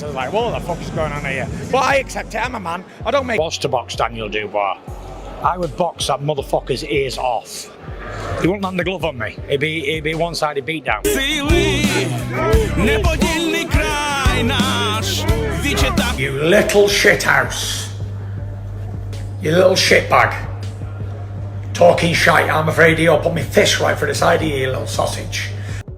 I was like, what the fuck is going on here? But I accept it, I'm a man. I don't make was to box Daniel Dubois. I would box that motherfucker's ears off. He wouldn't land the glove on me. It'd be one-sided beatdown. You little shithouse. You little shitbag. Talking shite. I'm afraid you'll put me fist right for the side of you, little sausage.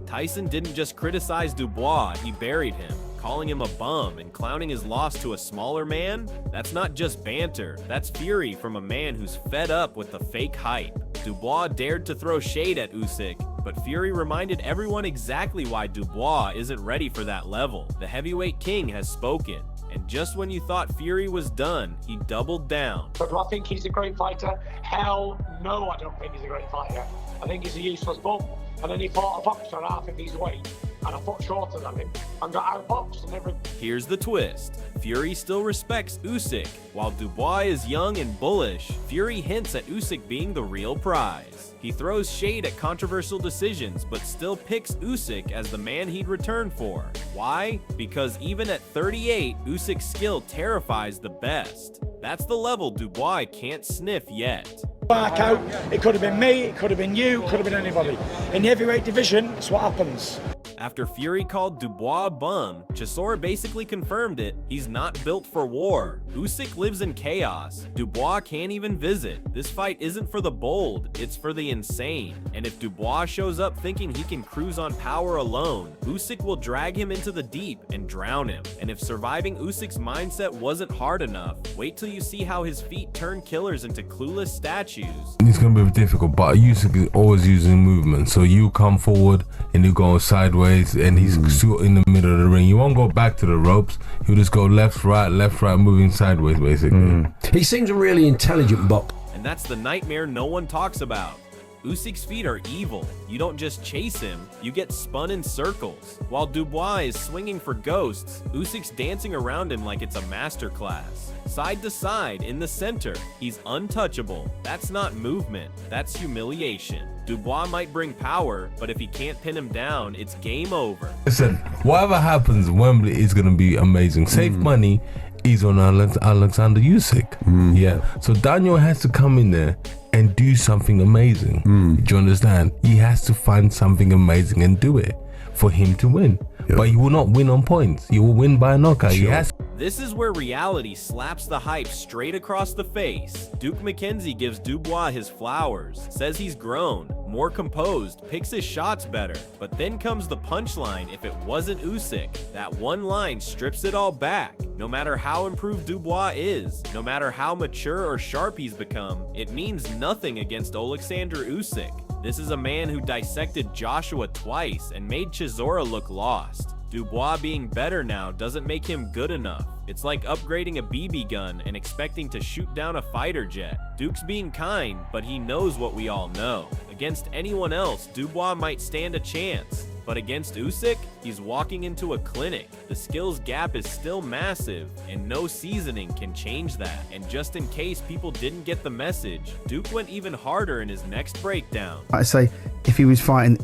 Tyson didn't just criticize Dubois, he buried him, calling him a bum and clowning his loss to a smaller man. That's not just banter, that's fury from a man who's fed up with the fake hype. Dubois dared to throw shade at Usyk, but Fury reminded everyone exactly why Dubois isn't ready for that level. The heavyweight king has spoken, and just when you thought Fury was done, he doubled down. But do I think he's a great fighter? Hell no, I don't think he's a great fighter. I think he's a useless bum. And then he fought a boxer at half of his weight and a foot shorter than him and got outboxed and everything. Here's the twist. Fury still respects Usyk. While Dubois is young and bullish, Fury hints at Usyk being the real prize. He throws shade at controversial decisions, but still picks Usyk as the man he'd return for. Why? Because even at 38, Usyk's skill terrifies the best. That's the level Dubois can't sniff yet. Back out, it could have been me, it could have been you, it could have been anybody. In the heavyweight division, it's what happens. After Fury called Dubois a bum, Chisora basically confirmed it. He's not built for war. Usyk lives in chaos. Dubois can't even visit. This fight isn't for the bold, it's for the insane. And if Dubois shows up thinking he can cruise on power alone, Usyk will drag him into the deep and drown him. And if surviving Usyk's mindset wasn't hard enough, wait till you see how his feet turn killers into clueless statues. It's going to be difficult, but Usyk is always using movement. So you come forward and you go sideways and he's still in the middle of the ring. You won't go back to the ropes. He'll just go left, right, moving sideways, basically. He seems a really intelligent boxer. And that's the nightmare no one talks about. Usyk's feet are evil. You don't just chase him, you get spun in circles. While Dubois is swinging for ghosts, Usyk's dancing around him like it's a masterclass. Side to side, in the center, he's untouchable. That's not movement, that's humiliation. Dubois might bring power, but if he can't pin him down, it's game over. Listen, whatever happens, Wembley is going to be amazing. Save money is on Oleksandr Usyk. Yeah, so Daniel has to come in there and do something amazing. Do you understand? He has to find something amazing and do it for him to win. But he will not win on points. He will win by a knockout. He has. This is where reality slaps the hype straight across the face. Duke McKenzie gives Dubois his flowers, says he's grown, more composed, picks his shots better. But then comes the punchline: if it wasn't Usyk. That one line strips it all back. No matter how improved Dubois is, no matter how mature or sharp he's become, it means nothing against Oleksandr Usyk. This is a man who dissected Joshua twice and made Chisora look lost. Dubois being better now doesn't make him good enough. It's like upgrading a BB gun and expecting to shoot down a fighter jet. Duke's being kind, but he knows what we all know. Against anyone else, Dubois might stand a chance. But against Usyk, he's walking into a clinic. The skills gap is still massive, and no seasoning can change that. And just in case people didn't get the message, Duke went even harder in his next breakdown. I say, if he was fighting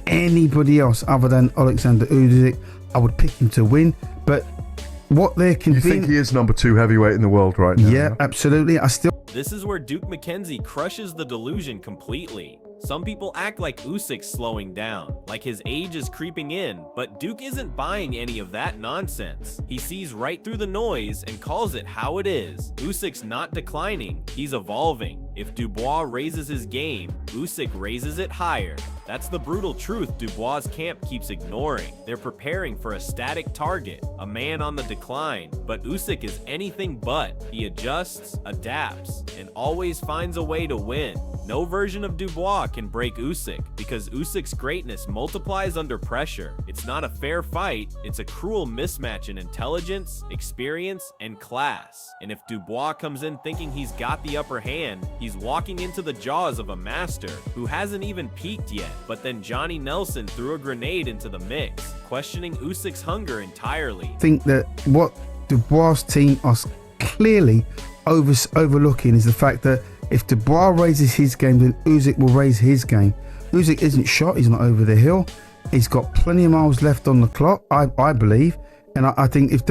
anybody else other than Oleksandr Usyk, I would pick him to win. But what they're convinced... You think he is number 2 heavyweight in the world right now? Yeah, absolutely. This is where Duke McKenzie crushes the delusion completely. Some people act like Usyk's slowing down, like his age is creeping in, but Duke isn't buying any of that nonsense. He sees right through the noise and calls it how it is. Usyk's not declining, he's evolving. If Dubois raises his game, Usyk raises it higher. That's the brutal truth Dubois' camp keeps ignoring. They're preparing for a static target, a man on the decline, but Usyk is anything but. He adjusts, adapts, and always finds a way to win. No version of Dubois can break Usyk, because Usyk's greatness multiplies under pressure. It's not a fair fight, it's a cruel mismatch in intelligence, experience, and class. And if Dubois comes in thinking he's got the upper hand, he's walking into the jaws of a master who hasn't even peaked yet. But then Johnny Nelson threw a grenade into the mix, questioning Usyk's hunger entirely. I think that what Dubois' team are clearly overlooking is the fact that if Dubois raises his game, then Usyk will raise his game. Usyk isn't shot, he's not over the hill. He's got plenty of miles left on the clock, I believe. And I think if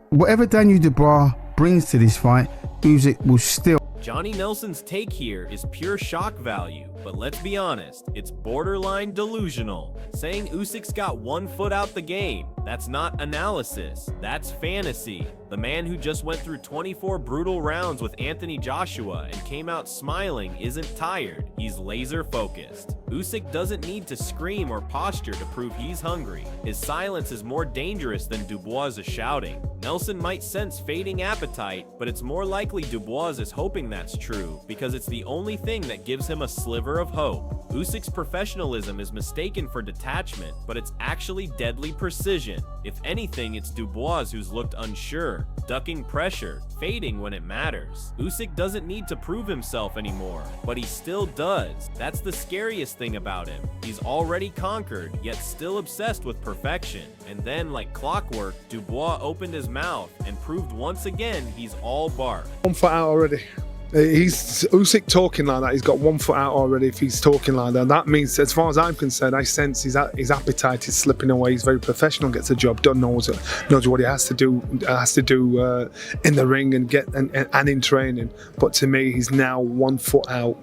whatever Daniel Dubois brings to this fight, Usyk will still. Johnny Nelson's take here is pure shock value, but let's be honest, it's borderline delusional. Saying Usyk's got 1 foot out the game, that's not analysis, that's fantasy. The man who just went through 24 brutal rounds with Anthony Joshua and came out smiling isn't tired, he's laser focused. Usyk doesn't need to scream or posture to prove he's hungry. His silence is more dangerous than Dubois' shouting. Nelson might sense fading appetite, but it's more likely Dubois is hoping that's true, because it's the only thing that gives him a sliver of hope. Usyk's professionalism is mistaken for detachment, but it's actually deadly precision. If anything, it's Dubois who's looked unsure, ducking pressure, fading when it matters. Usyk doesn't need to prove himself anymore, but he still does. That's the scariest thing about him. He's already conquered, yet still obsessed with perfection. And then, like clockwork, Dubois opened his mouth and proved once again he's all bark. 1 foot out already. He's Usyk talking like that. He's got 1 foot out already. If he's talking like that, that means, as far as I'm concerned, I sense his appetite is slipping away. He's very professional, gets the job done, knows what he has to do in the ring and in training. But to me, he's now 1 foot out.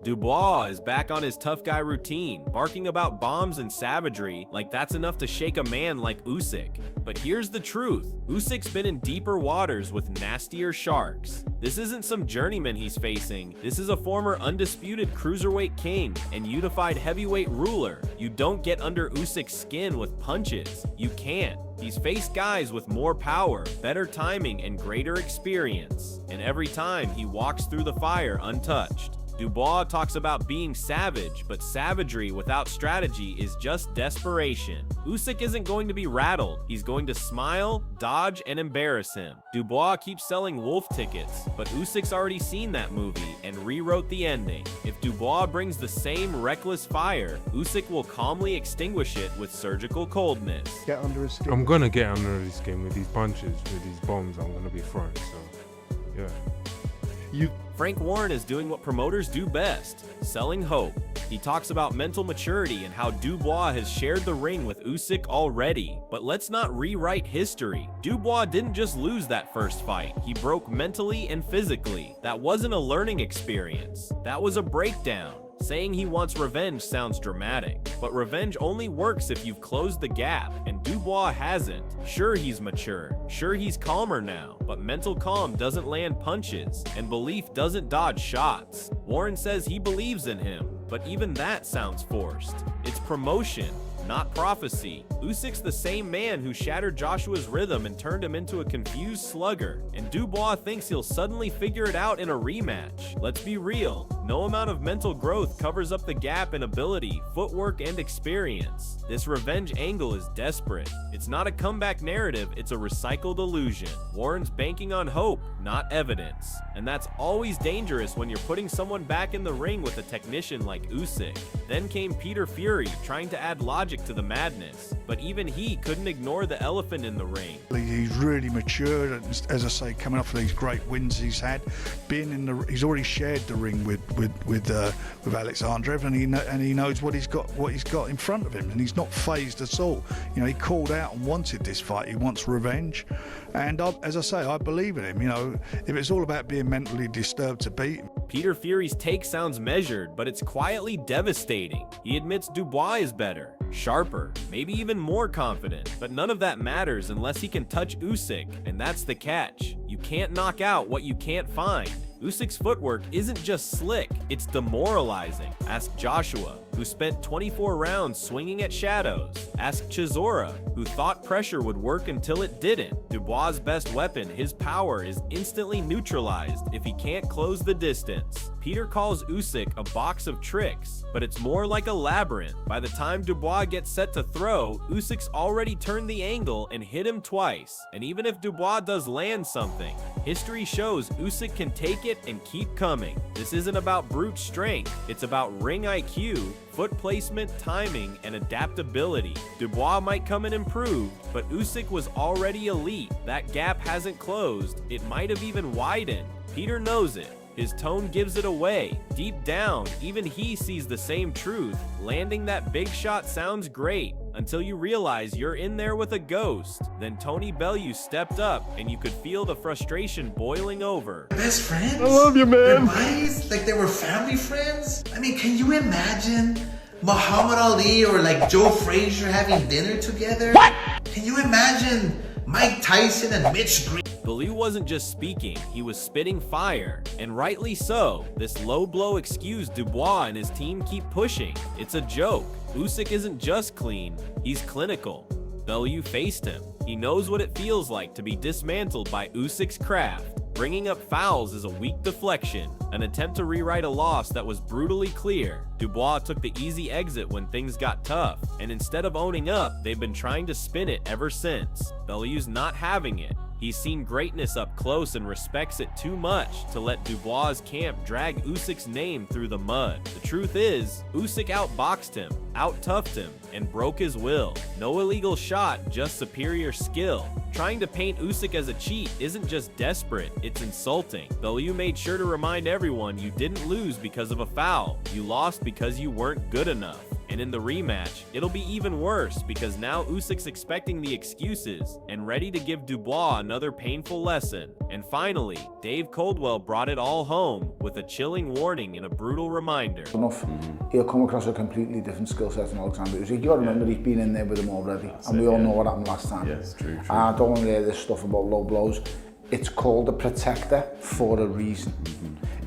Dubois is back on his tough guy routine, barking about bombs and savagery like that's enough to shake a man like Usyk. But here's the truth, Usyk's been in deeper waters with nastier sharks. This isn't some journeyman he's facing, this is a former undisputed cruiserweight king and unified heavyweight ruler. You don't get under Usyk's skin with punches, you can't. He's faced guys with more power, better timing, and greater experience. And every time he walks through the fire untouched. Dubois talks about being savage, but savagery without strategy is just desperation. Usyk isn't going to be rattled. He's going to smile, dodge, and embarrass him. Dubois keeps selling wolf tickets, but Usyk's already seen that movie and rewrote the ending. If Dubois brings the same reckless fire, Usyk will calmly extinguish it with surgical coldness. Get under his skin. I'm gonna get under his skin with these punches, with these bombs I'm gonna be throwing, so yeah. Frank Warren is doing what promoters do best, selling hope. He talks about mental maturity and how Dubois has shared the ring with Usyk already. But let's not rewrite history. Dubois didn't just lose that first fight, he broke mentally and physically. That wasn't a learning experience, that was a breakdown. Saying he wants revenge sounds dramatic, but revenge only works if you've closed the gap, and Dubois hasn't. Sure, he's mature, sure he's calmer now, but mental calm doesn't land punches, and belief doesn't dodge shots. Warren says he believes in him, but even that sounds forced. It's promotion, not prophecy. Usyk's the same man who shattered Joshua's rhythm and turned him into a confused slugger, and Dubois thinks he'll suddenly figure it out in a rematch. Let's be real, no amount of mental growth covers up the gap in ability, footwork, and experience. This revenge angle is desperate. It's not a comeback narrative, it's a recycled illusion. Warren's banking on hope, not evidence. And that's always dangerous when you're putting someone back in the ring with a technician like Usyk. Then came Peter Fury, trying to add logic to the madness. But even he couldn't ignore the elephant in the ring. He's really matured, as I say, coming off of these great wins he's had. He's already shared the ring with Oleksandr, and he knows what he's got in front of him, and he's not phased at all. You know, he called out and wanted this fight. He wants revenge, and as I say, I believe in him. You know, if it's all about being mentally disturbed to beat him. Peter Fury's take sounds measured, but it's quietly devastating. He admits Dubois is better, sharper, maybe even more confident, but none of that matters unless he can touch Usyk, and that's the catch. You can't knock out what you can't find. Usyk's footwork isn't just slick, it's demoralizing. Ask Joshua, who spent 24 rounds swinging at shadows. Ask Chisora, who thought pressure would work until it didn't. Dubois' best weapon, his power, is instantly neutralized if he can't close the distance. Peter calls Usyk a box of tricks, but it's more like a labyrinth. By the time Dubois gets set to throw, Usyk's already turned the angle and hit him twice. And even if Dubois does land something, history shows Usyk can take it and keep coming. This isn't about brute strength, it's about ring IQ, foot placement, timing, and adaptability. Dubois might come in improved, but Usyk was already elite. That gap hasn't closed, it might have even widened. Peter knows it. His tone gives it away. Deep down, even he sees the same truth. Landing that big shot sounds great, until you realize you're in there with a ghost. Then Tony Bellew stepped up and you could feel the frustration boiling over. Best friends? I love you, man. They're buddies? Like they were family friends? I mean, can you imagine Muhammad Ali or like Joe Frazier having dinner together? What? Can you imagine Mike Tyson and Mitch Green? Bellew wasn't just speaking, he was spitting fire. And rightly so. This low blow excuse Dubois and his team keep pushing. It's a joke. Usyk isn't just clean, he's clinical. Bellew faced him. He knows what it feels like to be dismantled by Usyk's craft. Bringing up fouls is a weak deflection, an attempt to rewrite a loss that was brutally clear. Dubois took the easy exit when things got tough, and instead of owning up, they've been trying to spin it ever since. Bellew's not having it. He's seen greatness up close and respects it too much to let Dubois' camp drag Usyk's name through the mud. The truth is, Usyk outboxed him, out-toughed him, and broke his will. No illegal shot, just superior skill. Trying to paint Usyk as a cheat isn't just desperate, it's insulting. Bellew made sure to remind everyone you didn't lose because of a foul. You lost because you weren't good enough. And in the rematch, it'll be even worse because now Usyk's expecting the excuses and ready to give Dubois another painful lesson. And finally, Dave Coldwell brought it all home with a chilling warning and a brutal reminder. Enough. He'll come across a completely different skill set than Oleksandr Usyk. You got to remember he's been in there with him already, and we all know what happened last time. Yes, true. I don't want to hear this stuff about low blows. It's called a protector for a reason.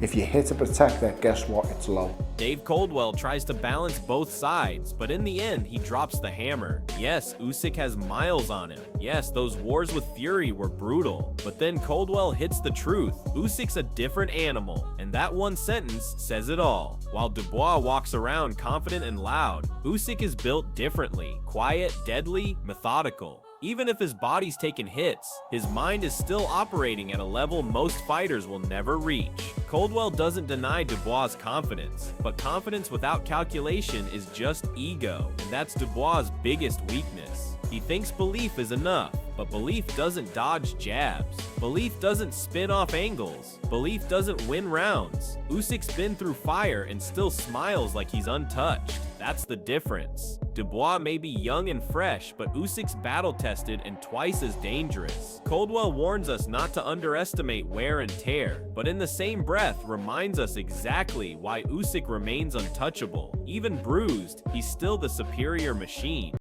If you hit a protector, guess what? It's low. Dave Coldwell tries to balance both sides, but in the end, he drops the hammer. Yes, Usyk has miles on him. Yes, those wars with Fury were brutal. But then Coldwell hits the truth. Usyk's a different animal, and that one sentence says it all. While Dubois walks around confident and loud, Usyk is built differently. Quiet, deadly, methodical. Even if his body's taking hits, his mind is still operating at a level most fighters will never reach. Coldwell doesn't deny Dubois' confidence, but confidence without calculation is just ego, and that's Dubois' biggest weakness. He thinks belief is enough, but belief doesn't dodge jabs. Belief doesn't spin off angles. Belief doesn't win rounds. Usyk's been through fire and still smiles like he's untouched. That's the difference. Dubois may be young and fresh, but Usyk's battle-tested and twice as dangerous. Coldwell warns us not to underestimate wear and tear, but in the same breath reminds us exactly why Usyk remains untouchable. Even bruised, he's still the superior machine.